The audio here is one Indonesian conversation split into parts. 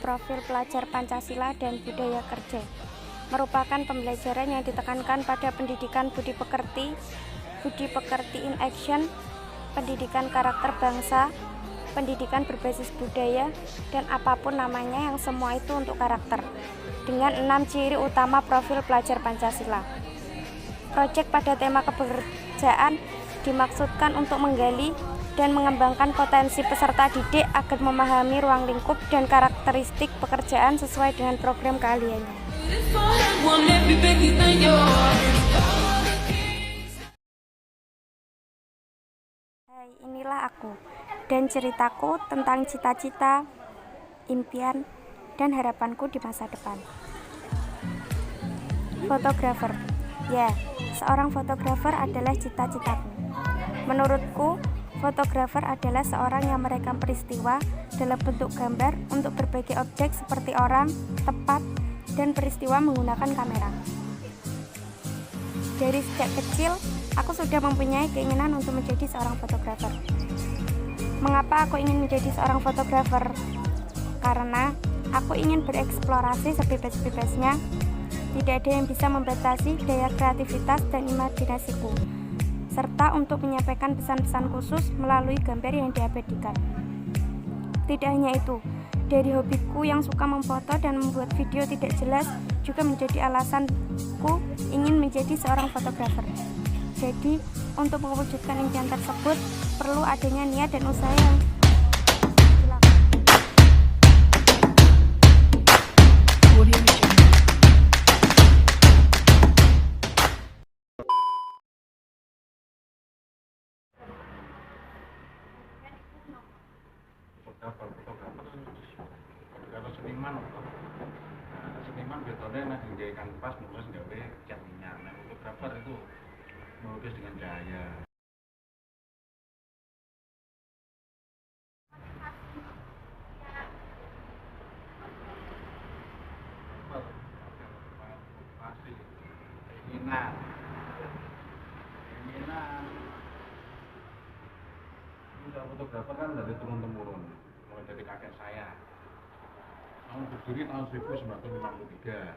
profil pelajar Pancasila dan budaya kerja. Merupakan pembelajaran yang ditekankan pada pendidikan budi pekerti in action, pendidikan karakter bangsa, pendidikan berbasis budaya, dan apapun namanya yang semua itu untuk karakter, dengan 6 ciri utama profil pelajar Pancasila. Proyek pada tema kepekerjaan dimaksudkan untuk menggali dan mengembangkan potensi peserta didik agar memahami ruang lingkup dan karakteristik pekerjaan sesuai dengan program keahliannya. Hai, inilah aku dan ceritaku tentang cita-cita, impian, dan harapanku di masa depan. Fotografer. Ya, seorang fotografer adalah cita-citaku. Menurutku, fotografer adalah seorang yang merekam peristiwa dalam bentuk gambar untuk berbagai objek seperti orang, tempat, dan peristiwa menggunakan kamera. Dari sejak kecil, aku sudah mempunyai keinginan untuk menjadi seorang fotografer. Mengapa aku ingin menjadi seorang fotografer? Karena aku ingin bereksplorasi sebebas-bebasnya. Tidak ada yang bisa membatasi daya kreativitas dan imajinasiku, serta untuk menyampaikan pesan-pesan khusus melalui gambar yang diabadikan. Tidak hanya itu, dari hobiku yang suka memfoto dan membuat video tidak jelas juga menjadi alasanku ingin menjadi seorang fotografer. Jadi, untuk mewujudkan impian tersebut, perlu adanya niat dan usaha yang fotografer seniman seniman biasanya nek nggawe kanvas nulis nggawe cat minyak. Nah, fotografer itu melukis dengan cahaya. Keinginan fotografer kan dari turun-temurun, mulai dari kakek saya. Berdiri tahun 1953.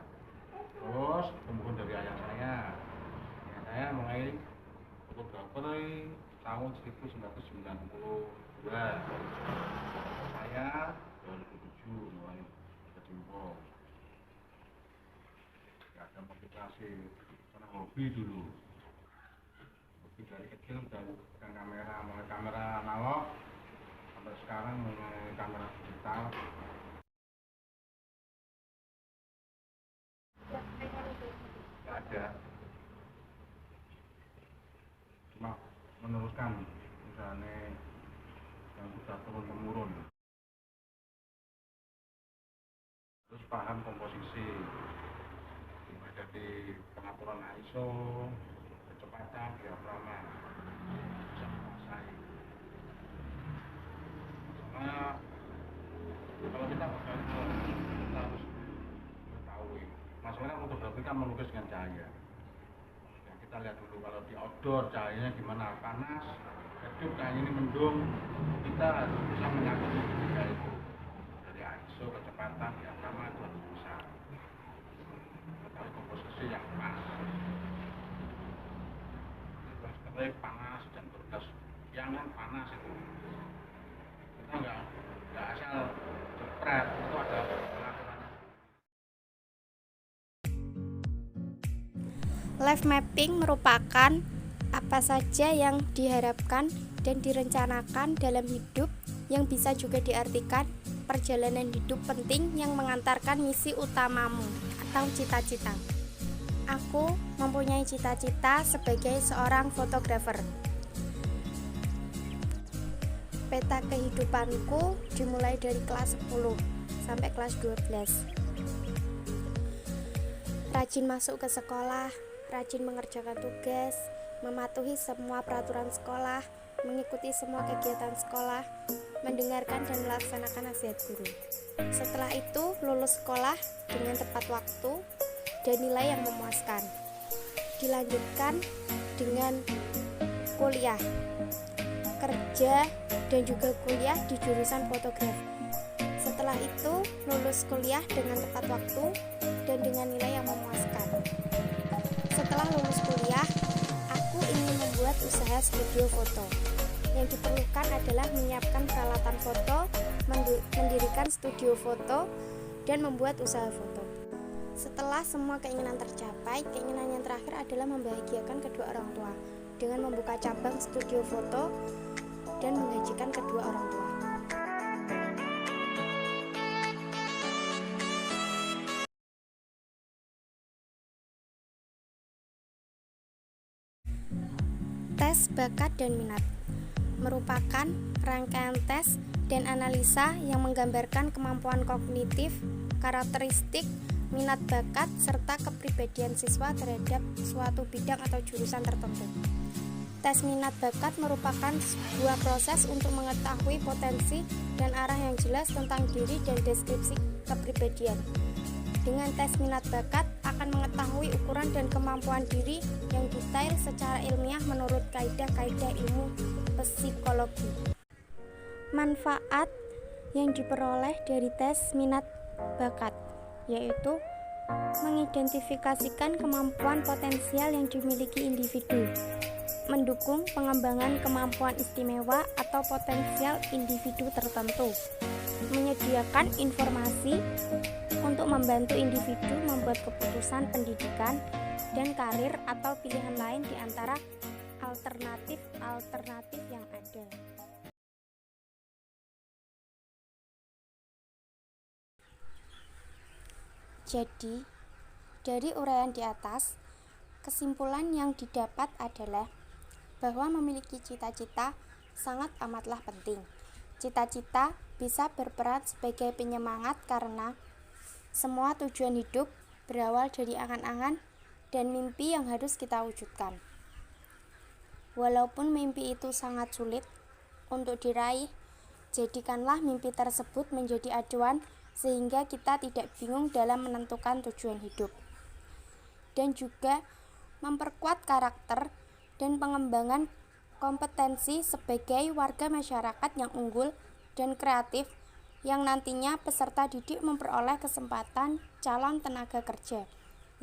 Terus kemudian dari ayah saya. Ayah saya mulai fotografer tahun 1992. Saya 2007 mulai kecimpung. Gak ada motivasi, karena hobi dulu. Hobi dari kecil udah pegang kamera, mulai kamera analog sampai sekarang mulai kamera digital. Gak ada, cuma meneruskan misalnya yang sudah turun-temurun. Terus paham komposisi, ada di pengaturan ISO, kecepatan, diafragma, bisa menguasai. Soalnya kalau kita harus mengetahui, masalahnya fotografi kan melukis dengan cahaya. Ya, kita lihat dulu kalau di outdoor cahayanya gimana, panas, redup, cahaya ini mendung, kita harus bisa menyakiti ketika itu. Dari ISO, kecepatan, diafragma itu harus bisa. Mengetahui komposisi yang pas. Ketika panas dan bergas yang panas itu, kita nggak asal jepret, itu ada pengaturannya. live mapping merupakan apa saja yang diharapkan dan direncanakan dalam hidup, yang bisa juga diartikan perjalanan hidup penting yang mengantarkan misi utamamu atau cita-cita. Aku mempunyai cita-cita sebagai seorang fotografer. Peta kehidupanku dimulai dari kelas 10 sampai kelas 12. Rajin masuk ke sekolah, rajin mengerjakan tugas, mematuhi semua peraturan sekolah, mengikuti semua kegiatan sekolah, mendengarkan dan melaksanakan nasihat guru. Setelah itu, lulus sekolah dengan tepat waktu dan nilai yang memuaskan. Dilanjutkan dengan kuliah, kerja, dan juga kuliah di jurusan fotografi. Setelah itu lulus kuliah dengan tepat waktu dan dengan nilai yang memuaskan. Setelah lulus kuliah, aku ingin membuat usaha studio foto. Yang diperlukan adalah menyiapkan peralatan foto, mendirikan studio foto, dan membuat usaha foto. Setelah semua keinginan tercapai, keinginan yang terakhir adalah membahagiakan kedua orang tua dengan membuka cabang studio foto dan menggajikan kedua orang tua. Tes bakat dan minat merupakan rangkaian tes dan analisa yang menggambarkan kemampuan kognitif, karakteristik, minat bakat, serta kepribadian siswa terhadap suatu bidang atau jurusan tertentu. Tes minat bakat merupakan sebuah proses untuk mengetahui potensi dan arah yang jelas tentang diri dan deskripsi kepribadian. Dengan tes minat bakat akan mengetahui ukuran dan kemampuan diri yang detail secara ilmiah menurut kaidah-kaidah ilmu psikologi. Manfaat yang diperoleh dari tes minat bakat yaitu mengidentifikasikan kemampuan potensial yang dimiliki individu, mendukung pengembangan kemampuan istimewa atau potensial individu tertentu, menyediakan informasi untuk membantu individu membuat keputusan pendidikan dan karir atau pilihan lain di antara alternatif yang ada. Jadi, dari uraian di atas, kesimpulan yang didapat adalah bahwa memiliki cita-cita sangat amatlah penting. Cita-cita bisa berperan sebagai penyemangat karena semua tujuan hidup berawal dari angan-angan dan mimpi yang harus kita wujudkan. Walaupun mimpi itu sangat sulit untuk diraih, jadikanlah mimpi tersebut menjadi acuan sehingga kita tidak bingung dalam menentukan tujuan hidup. Dan juga memperkuat karakter dan pengembangan kompetensi sebagai warga masyarakat yang unggul dan kreatif yang nantinya peserta didik memperoleh kesempatan calon tenaga kerja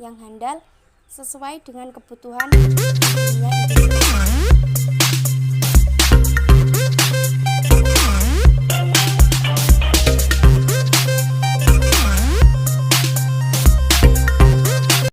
yang handal sesuai dengan kebutuhan dunia ini.